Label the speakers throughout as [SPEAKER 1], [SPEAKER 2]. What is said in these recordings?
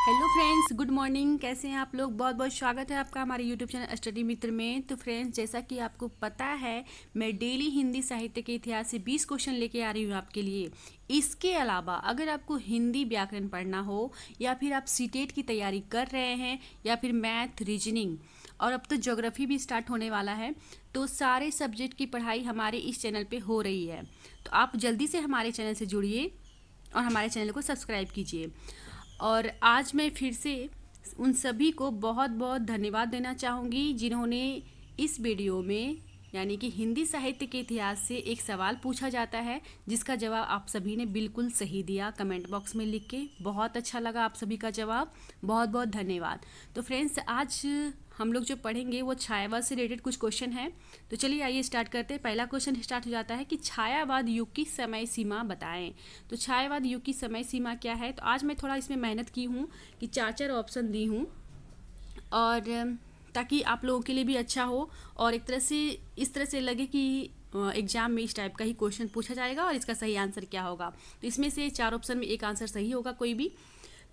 [SPEAKER 1] Hello friends, good morning. कैसे हैं आप लोग? बहुत बहुत स्वागत है आपका हमारे यूट्यूब चैनल स्टडी मित्र में। तो फ्रेंड्स, जैसा कि आपको पता है, मैं डेली हिंदी साहित्य के इतिहास से 20 क्वेश्चन लेके आ रही हूँ आपके लिए। इसके अलावा अगर आपको हिंदी व्याकरण पढ़ना हो या फिर आप सीटेट की तैयारी कर रहे हैं या फिर मैथ, रीजनिंग और अब तो ज्योग्राफी भी स्टार्ट होने वाला है, तो सारे सब्जेक्ट की पढ़ाई हमारे इस चैनल पे हो रही है। तो आप जल्दी से हमारे चैनल से जुड़िए और हमारे चैनल को सब्सक्राइब कीजिए। और आज मैं फिर से उन सभी को बहुत बहुत धन्यवाद देना चाहूँगी जिन्होंने इस वीडियो में, यानी कि हिंदी साहित्य के इतिहास से एक सवाल पूछा जाता है जिसका जवाब आप सभी ने बिल्कुल सही दिया कमेंट बॉक्स में लिख के। बहुत अच्छा लगा आप सभी का जवाब, बहुत बहुत धन्यवाद। तो फ्रेंड्स, आज हम लोग जो पढ़ेंगे वो छायावाद से रिलेटेड कुछ क्वेश्चन हैं। तो चलिए आइए स्टार्ट करते हैं। पहला क्वेश्चन स्टार्ट हो जाता है कि छायावाद युग की समय सीमा बताएं। तो छायावाद युग की समय सीमा क्या है? तो आज मैं थोड़ा इसमें मेहनत की हूँ कि चार चार ऑप्शन दी हूँ, और ताकि आप लोगों के लिए भी अच्छा हो और एक तरह से इस तरह से लगे कि एग्जाम में इस टाइप का ही क्वेश्चन पूछा जाएगा और इसका सही आंसर क्या होगा। तो इसमें से चार ऑप्शन में एक आंसर सही होगा कोई भी।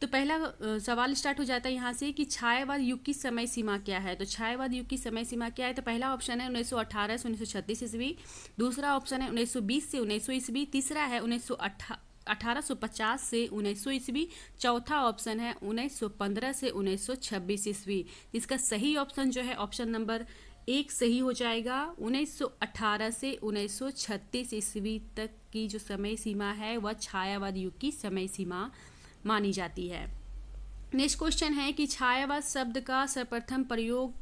[SPEAKER 1] तो पहला सवाल स्टार्ट हो जाता है यहाँ से कि छायावाद युग की समय सीमा क्या है। तो छायावाद युग की समय सीमा क्या है? तो पहला ऑप्शन है 1918 से 1936 ईस्वी, दूसरा ऑप्शन है 1920 से 1900 ईस्वी, तीसरा है 1850 से 1900 ईस्वी, चौथा ऑप्शन है 1915 से 1926 ईस्वी। इसका सही ऑप्शन जो है ऑप्शन नंबर एक सही हो जाएगा। 1918 से 1936 ईस्वी तक की जो समय सीमा है वह छायावाद युग की समय सीमा मानी जाती है। नेक्स्ट क्वेश्चन है कि छायावाद शब्द का सर्वप्रथम प्रयोग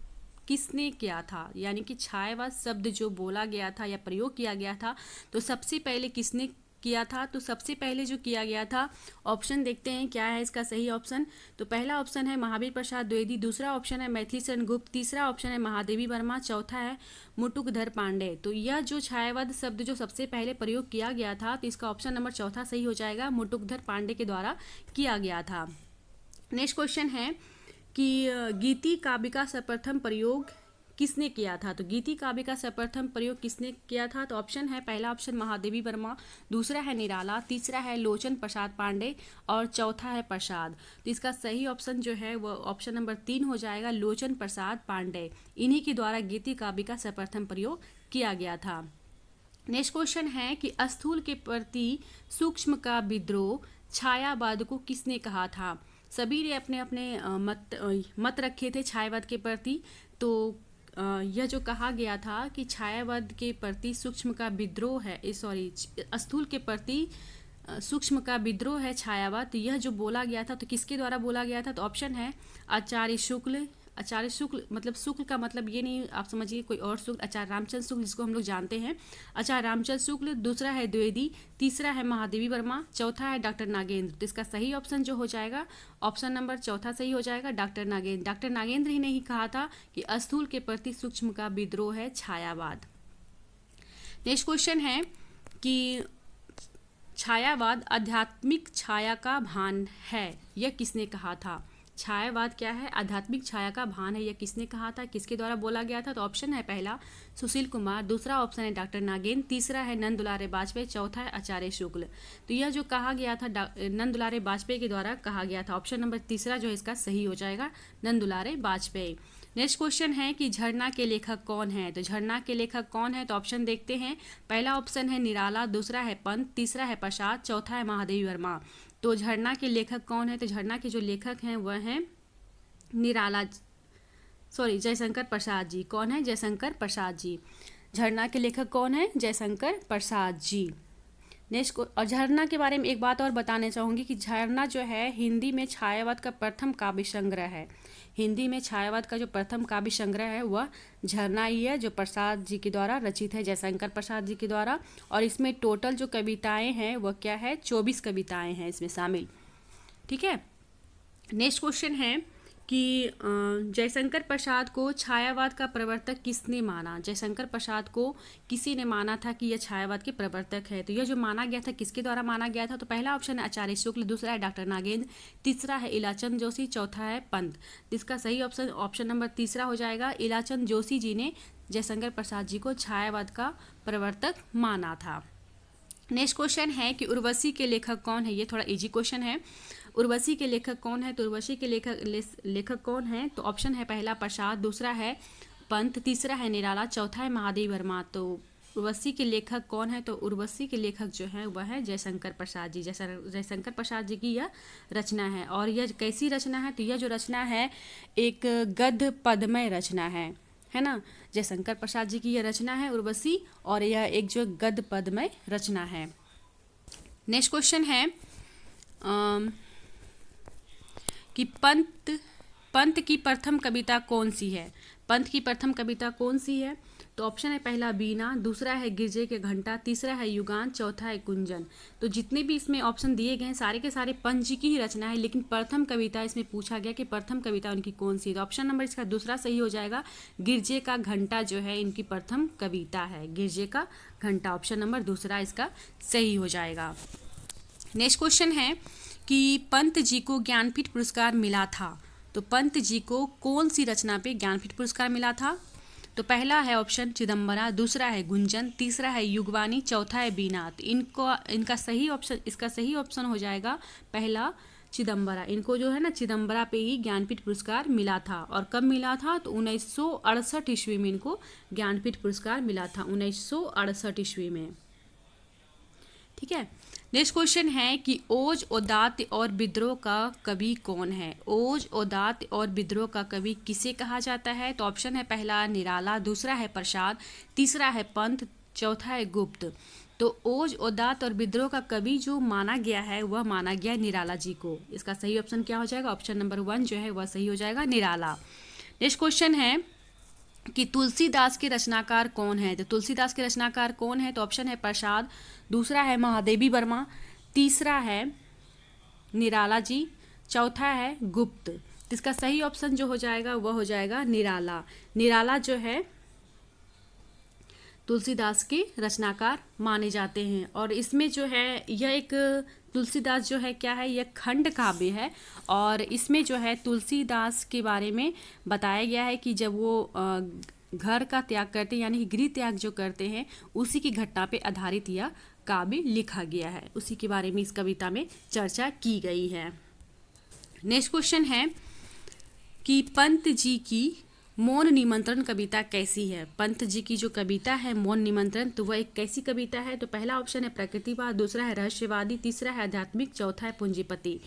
[SPEAKER 1] किसने किया था? यानी कि छायावाद शब्द जो बोला गया था या प्रयोग किया गया था, तो सबसे पहले किसने किया था? तो सबसे पहले जो किया गया था, ऑप्शन देखते हैं क्या है इसका सही ऑप्शन। तो पहला ऑप्शन है महावीर प्रसाद द्विवेदी, दूसरा ऑप्शन है मैथिली शरण गुप्त, तीसरा ऑप्शन है महादेवी वर्मा, चौथा है मुटुकधर पांडे। तो यह जो छायावाद शब्द जो सबसे पहले प्रयोग किया गया था, तो इसका ऑप्शन नंबर चौथा सही हो जाएगा, मुटुकधर पांडे के द्वारा किया गया था। नेक्स्ट क्वेश्चन है कि गीति काव्य का सर्वप्रथम प्रयोग किसने किया था? तो गीति काव्य का सर्वप्रथम प्रयोग किसने किया था? तो ऑप्शन है, पहला ऑप्शन महादेवी वर्मा, दूसरा है निराला, तीसरा है लोचन प्रसाद पांडे और चौथा है प्रसाद। तो इसका सही ऑप्शन जो है वो ऑप्शन नंबर 3 हो जाएगा, लोचन प्रसाद पांडे। इन्हीं के द्वारा गीति काव्य का सर्वप्रथम प्रयोग किया गया था। नेक्स्ट क्वेश्चन है कि स्थूल के प्रति सूक्ष्म का विद्रोह छायावाद को किसने कहा था? सभी ने अपने अपने मत रखे थे छायावाद के प्रति। तो यह जो कहा गया था कि छायावाद के प्रति सूक्ष्म का विद्रोह है, सॉरी, स्थूल के प्रति सूक्ष्म का विद्रोह है छायावाद, तो यह जो बोला गया था तो किसके द्वारा बोला गया था? तो ऑप्शन है आचार्य शुक्ल। आचार्य शुक्ल मतलब शुक्ल का मतलब ये नहीं आप समझिए कोई और शुक्ल, आचार्य रामचंद्र शुक्ल जिसको हम लोग जानते हैं, आचार्य रामचंद्र शुक्ल, दूसरा है द्विवेदी, तीसरा है महादेवी वर्मा, चौथा है डॉक्टर नागेंद्र। तो इसका सही ऑप्शन जो हो जाएगा ऑप्शन नंबर चौथा सही हो जाएगा, डॉक्टर नागेंद्र। डॉक्टर नागेंद्र ही ने ही कहा था कि स्थूल के प्रति सूक्ष्म का विद्रोह है छायावाद। नेक्स्ट क्वेश्चन है कि छायावाद आध्यात्मिक छाया का भान है, यह किसने कहा था? छायावाद क्या है? आध्यात्मिक छाया का भान है, यह किसने कहा था, किसके द्वारा बोला गया था? तो ऑप्शन है पहला सुशील कुमार, दूसरा ऑप्शन है डॉक्टर नागेंद्र, तीसरा है नंद दुलारे वाजपेयी, चौथा है आचार्य शुक्ल। तो यह जो कहा गया था नंद दुलारे वाजपेयी के द्वारा कहा गया था। ऑप्शन नंबर तीसरा जो है इसका सही हो जाएगा, नंद दुलारे वाजपेयी। नेक्स्ट क्वेश्चन है कि झरना के लेखक कौन है? तो झरना के लेखक कौन है? तो ऑप्शन देखते हैं। पहला ऑप्शन है निराला, दूसरा है पंत, तीसरा है प्रसाद, चौथा है महादेवी वर्मा। तो झरना के लेखक कौन है? तो झरना के जो लेखक हैं वह हैं निराला, सॉरी, जयशंकर प्रसाद जी। कौन है? जयशंकर प्रसाद जी। झरना के लेखक कौन है? जयशंकर प्रसाद जी। नेक्स्ट और झरना के बारे में एक बात और बताना चाहूँगी कि झरना जो है हिंदी में छायावाद का प्रथम काव्य संग्रह है। हिंदी में छायावाद का जो प्रथम काव्य संग्रह है वह झरना ही है, जो प्रसाद जी के द्वारा रचित है, जयशंकर प्रसाद जी के द्वारा। और इसमें टोटल जो कविताएं हैं वह क्या है? 24 कविताएं हैं इसमें शामिल। ठीक है। नेक्स्ट क्वेश्चन है कि जयशंकर प्रसाद को छायावाद का प्रवर्तक किसने माना? जयशंकर प्रसाद को किसी ने माना था कि यह छायावाद के प्रवर्तक है। तो यह जो माना गया था किसके द्वारा माना गया था? तो पहला ऑप्शन है आचार्य शुक्ल, दूसरा है डॉक्टर नागेंद्र, तीसरा है इलाचंद जोशी, चौथा है पंत। इसका सही ऑप्शन ऑप्शन नंबर तीसरा हो जाएगा, इलाचंद जोशी जी ने जयशंकर प्रसाद जी को छायावाद का प्रवर्तक माना था। नेक्स्ट क्वेश्चन है कि उर्वशी के लेखक कौन है। ये थोड़ा इजी क्वेश्चन है। उर्वशी के लेखक कौन है, तो उर्वशी के लेखक कौन है, तो ऑप्शन है पहला प्रसाद, दूसरा है पंत, तीसरा है निराला, चौथा है महादेवी वर्मा। तो उर्वशी के लेखक कौन है, तो उर्वशी के लेखक जो है वह है जयशंकर प्रसाद जी। जयशंकर प्रसाद जी की यह रचना है। और यह कैसी रचना है, तो यह जो रचना है एक गद्य पद्मय रचना है ना। जयशंकर प्रसाद जी की यह रचना है उर्वशी, और यह एक जो गद्य पद्मय रचना है। नेक्स्ट क्वेश्चन है कि पंत की प्रथम कविता कौन सी है। पंत की प्रथम कविता कौन सी है, तो ऑप्शन है पहला वीणा, दूसरा है गिरजे के घंटा, तीसरा है युगान, चौथा है कुंजन। तो जितने भी इसमें ऑप्शन दिए गए हैं सारे के सारे पंत जी की ही रचना है, लेकिन प्रथम कविता इसमें पूछा गया कि प्रथम कविता उनकी कौन सी है। तो ऑप्शन नंबर इसका दूसरा सही हो जाएगा। गिरजे का घंटा जो है इनकी प्रथम कविता है। गिरजे का घंटा ऑप्शन नंबर दूसरा इसका सही हो जाएगा। नेक्स्ट क्वेश्चन है कि पंत जी को ज्ञानपीठ पुरस्कार मिला था। तो पंत जी को कौन सी रचना पे ज्ञानपीठ पुरस्कार मिला था, तो पहला है ऑप्शन चिदम्बरा, दूसरा है गुंजन, तीसरा है युगवानी, चौथा है बीना। तो इसका सही ऑप्शन हो जाएगा पहला चिदम्बरा। इनको जो है ना चिदम्बरा पे ही ज्ञानपीठ पुरस्कार मिला था। और कब मिला था, तो 1968 ईस्वी में इनको ज्ञानपीठ पुरस्कार मिला था, 1968 ईस्वी में। ठीक है। नेक्स्ट क्वेश्चन है कि ओज, उदात्त और विद्रोह का कवि कौन है। ओज, उदात्त और विद्रोह का कवि किसे कहा जाता है, तो ऑप्शन है पहला निराला, दूसरा है प्रसाद, तीसरा है पंत, चौथा है गुप्त। तो ओज, उदात्त और विद्रोह का कवि जो माना गया है वह माना गया निराला जी को। इसका सही ऑप्शन क्या हो जाएगा, ऑप्शन नंबर 1 जो है वह सही हो जाएगा, निराला। नेक्स्ट क्वेश्चन है कि तुलसीदास के रचनाकार कौन है। तो तुलसीदास के रचनाकार कौन है, तो ऑप्शन है प्रसाद, दूसरा है महादेवी वर्मा, तीसरा है निराला जी, चौथा है गुप्त। तो इसका सही ऑप्शन जो हो जाएगा वह हो जाएगा निराला। निराला जो है तुलसीदास के रचनाकार माने जाते हैं। और इसमें जो है यह एक तुलसीदास जो है क्या है, यह खंड काव्य है। और इसमें जो है तुलसीदास के बारे में बताया गया है कि जब वो घर का त्याग करते हैं, यानी कि गृह त्याग जो करते हैं, उसी की घटना पे आधारित यह काव्य लिखा गया है। उसी के बारे में इस कविता में चर्चा की गई है। नेक्स्ट क्वेश्चन है कि पंत जी की मौन निमंत्रण कविता कैसी है। पंत जी की जो कविता है मौन निमंत्रण, तो वह एक कैसी कविता है, तो पहला ऑप्शन है प्रकृतिवाद, दूसरा है रहस्यवादी, तीसरा है आध्यात्मिक, चौथा है पूंजीपति।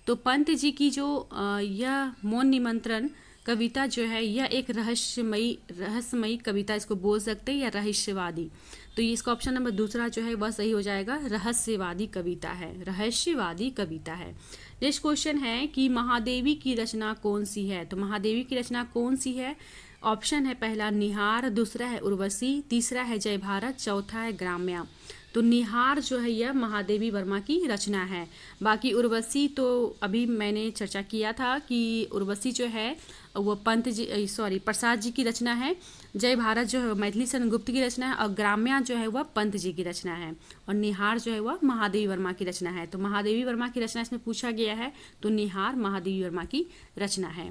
[SPEAKER 1] तो पंत जी की जो यह मौन निमंत्रण कविता जो है यह एक रहस्यमयी कविता इसको बोल सकते हैं, या रहस्यवादी। तो ये इसका ऑप्शन नंबर दूसरा जो है वह सही हो जाएगा, रहस्यवादी कविता है, रहस्यवादी कविता है। नेक्स्ट क्वेश्चन है कि महादेवी की रचना कौन सी है। तो महादेवी की रचना कौन सी है, ऑप्शन है पहला निहार, दूसरा है उर्वशी, तीसरा है जय भारत, चौथा है ग्राम्या। तो निहार जो है यह महादेवी वर्मा की रचना है। बाकी उर्वशी तो अभी मैंने चर्चा किया था कि उर्वशी जो है वो प्रसाद जी की रचना है। जय भारत जो है मैथिली शरण गुप्त की रचना है, और ग्राम्या जो है वह पंत जी की रचना है, और निहार जो है वह महादेवी वर्मा की रचना है। तो महादेवी वर्मा की रचना इसमें पूछा गया है, तो निहार महादेवी वर्मा की रचना है।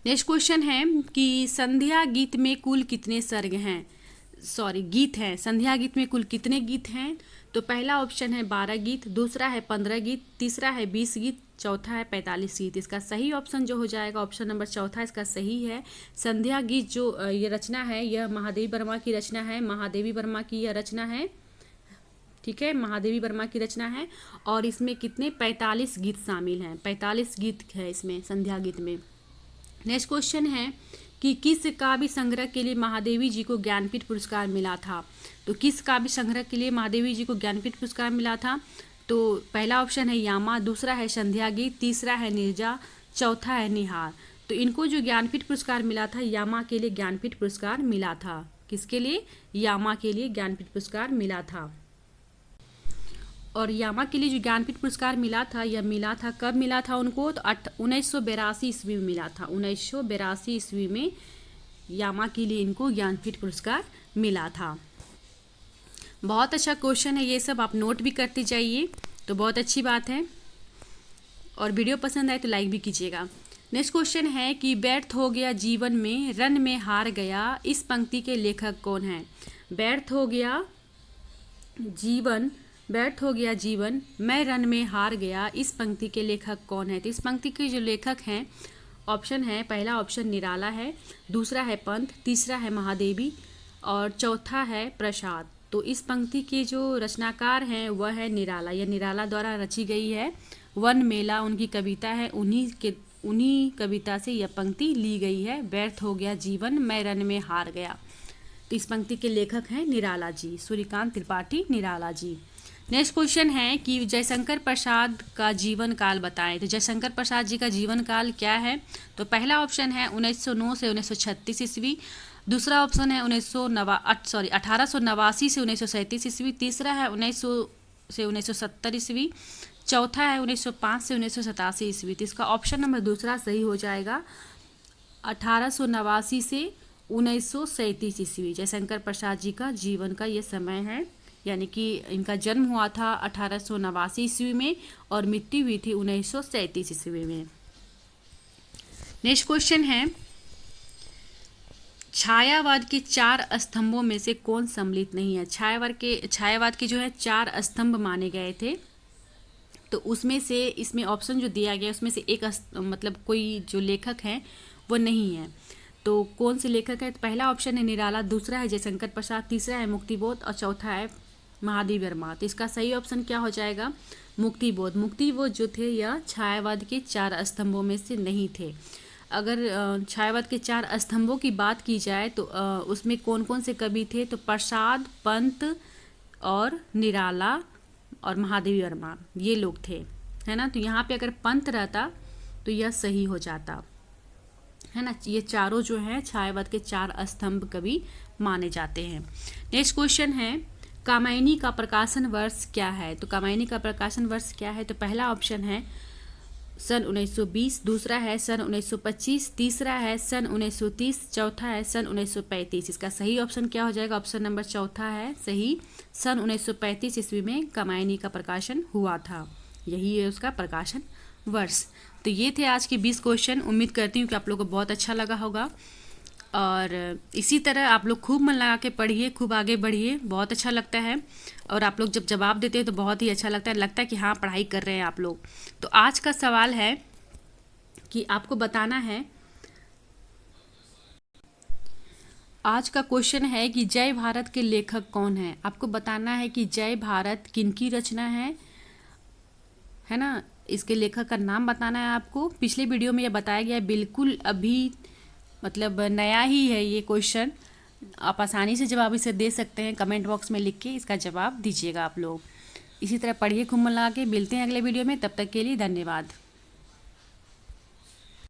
[SPEAKER 1] नेक्स्ट क्वेश्चन है कि संध्या गीत में कुल कितने सर्ग हैं, गीत हैं। संध्या गीत में कुल कितने गीत हैं, तो पहला ऑप्शन है 12 गीत, दूसरा है 15 गीत, तीसरा है 20 गीत, चौथा है 45 गीत। इसका सही ऑप्शन जो हो जाएगा ऑप्शन नंबर चौथा इसका सही है। संध्या गीत जो ये रचना है यह महादेवी वर्मा की रचना है, महादेवी वर्मा की यह रचना है। ठीक है, महादेवी वर्मा की रचना है, और इसमें कितने 45 गीत शामिल हैं, 45 गीत है इसमें संध्या गीत में। नेक्स्ट क्वेश्चन है कि किस काव्य संग्रह के लिए महादेवी जी को ज्ञानपीठ पुरस्कार मिला था। तो किस काव्य संग्रह के लिए महादेवी जी को ज्ञानपीठ पुरस्कार मिला था, तो पहला ऑप्शन है यामा, दूसरा है संध्या गीत, तीसरा है निर्जा, चौथा है निहार। तो इनको जो ज्ञानपीठ पुरस्कार मिला था, यामा के लिए ज्ञानपीठ पुरस्कार मिला था। किसके लिए, यामा के लिए ज्ञानपीठ पुरस्कार मिला था। और यामा के लिए जो ज्ञानपीठ पुरस्कार मिला था, यह मिला था कब मिला था उनको, तो 1982 ईस्वी में मिला था। 1982 ईस्वी में यामा के लिए इनको ज्ञानपीठ पुरस्कार मिला था। बहुत अच्छा क्वेश्चन है, ये सब आप नोट भी करते जाइए, तो बहुत अच्छी बात है। और वीडियो पसंद आए तो लाइक भी कीजिएगा। नेक्स्ट क्वेश्चन है कि व्यर्थ हो गया जीवन में रन में हार गया, इस पंक्ति के लेखक कौन है। व्यर्थ हो गया जीवन व्यर्थ हो गया जीवन, मैं रन में हार गया, इस पंक्ति के लेखक कौन है? तो इस पंक्ति के जो लेखक हैं, ऑप्शन है, पहला ऑप्शन निराला है, दूसरा है पंत, तीसरा है महादेवी और चौथा है प्रसाद। तो इस पंक्ति के जो रचनाकार हैं वह है निराला। यह निराला द्वारा रची गई है। वन मेला उनकी कविता है, उन्हीं कविता से यह पंक्ति ली गई है। व्यर्थ हो गया जीवन, मैं रन में हार गया। तो इस पंक्ति के लेखक हैं निराला जी, सूर्यकांत त्रिपाठी निराला जी। नेक्स्ट क्वेश्चन है कि जयशंकर प्रसाद का जीवन काल बताएं। तो जयशंकर प्रसाद जी का जीवन काल क्या है? तो पहला ऑप्शन है 1909 से 1936 ईस्वी, दूसरा ऑप्शन है 1889 से 1937 ईस्वी, तीसरा है 1900 से 1970 ईस्वी, चौथा है 1905 से 1987 ईस्वी। तो इसका ऑप्शन नंबर दूसरा सही हो जाएगा, 1889 से 1937 ईस्वी। जयशंकर प्रसाद जी का जीवन का ये समय है, यानी कि इनका जन्म हुआ था 1889 ईस्वी में और मृत्यु हुई थी 1937 ईस्वी में। नेक्स्ट क्वेश्चन है, छायावाद के 4 स्तंभों में से कौन सम्मिलित नहीं है? छायावाद के जो है 4 स्तंभ माने गए थे, तो उसमें से इसमें ऑप्शन जो दिया गया उसमें से एक मतलब कोई जो लेखक हैं वो नहीं है। तो कौन से लेखक है? तो पहला ऑप्शन है निराला, दूसरा है जयशंकर प्रसाद, तीसरा है मुक्तिबोध और चौथा है महादेव वर्मा। तो इसका सही ऑप्शन क्या हो जाएगा? मुक्तिबोध। मुक्तिबोध जो थे यह छायावाद के 4 स्तंभों में से नहीं थे। अगर छायावाद के 4 स्तंभों की बात की जाए तो उसमें कौन कौन से कवि थे? तो प्रसाद, पंत और निराला और महादेवी वर्मा, ये लोग थे, है ना। तो यहाँ पे अगर पंत रहता तो यह सही हो जाता, है ना। ये चारों जो हैं छायावाद के 4 स्तंभ कवि माने जाते हैं। नेक्स्ट क्वेश्चन है, कामायनी का प्रकाशन वर्ष क्या है? तो कामायनी का प्रकाशन वर्ष क्या है? तो पहला ऑप्शन है सन 1920, दूसरा है सन 1925, तीसरा है सन 1930, चौथा है सन 1935। इसका सही ऑप्शन क्या हो जाएगा? ऑप्शन नंबर चौथा है सही, सन 1935 ईस्वी में कामायनी का प्रकाशन हुआ था, यही है उसका प्रकाशन वर्ष। तो ये थे आज के 20 क्वेश्चन। उम्मीद करती हूँ कि आप लोगों को बहुत अच्छा लगा होगा और इसी तरह आप लोग खूब मन लगा के पढ़िए, खूब आगे बढ़िए, बहुत अच्छा लगता है। और आप लोग जब जवाब देते हैं तो बहुत ही अच्छा लगता है कि हाँ पढ़ाई कर रहे हैं आप लोग। तो आज का सवाल है कि आपको बताना है, आज का क्वेश्चन है कि जय भारत के लेखक कौन है? आपको बताना है कि जय भारत किनकी रचना है ना। इसके लेखक का नाम बताना है आपको। पिछले वीडियो में यह बताया गया है, बिल्कुल अभी मतलब नया ही है ये क्वेश्चन। आप आसानी से जवाब इसे दे सकते हैं, कमेंट बॉक्स में लिख के इसका जवाब दीजिएगा आप लोग। इसी तरह पढ़िए खूब मन लगा के। मिलते हैं अगले वीडियो में, तब तक के लिए धन्यवाद।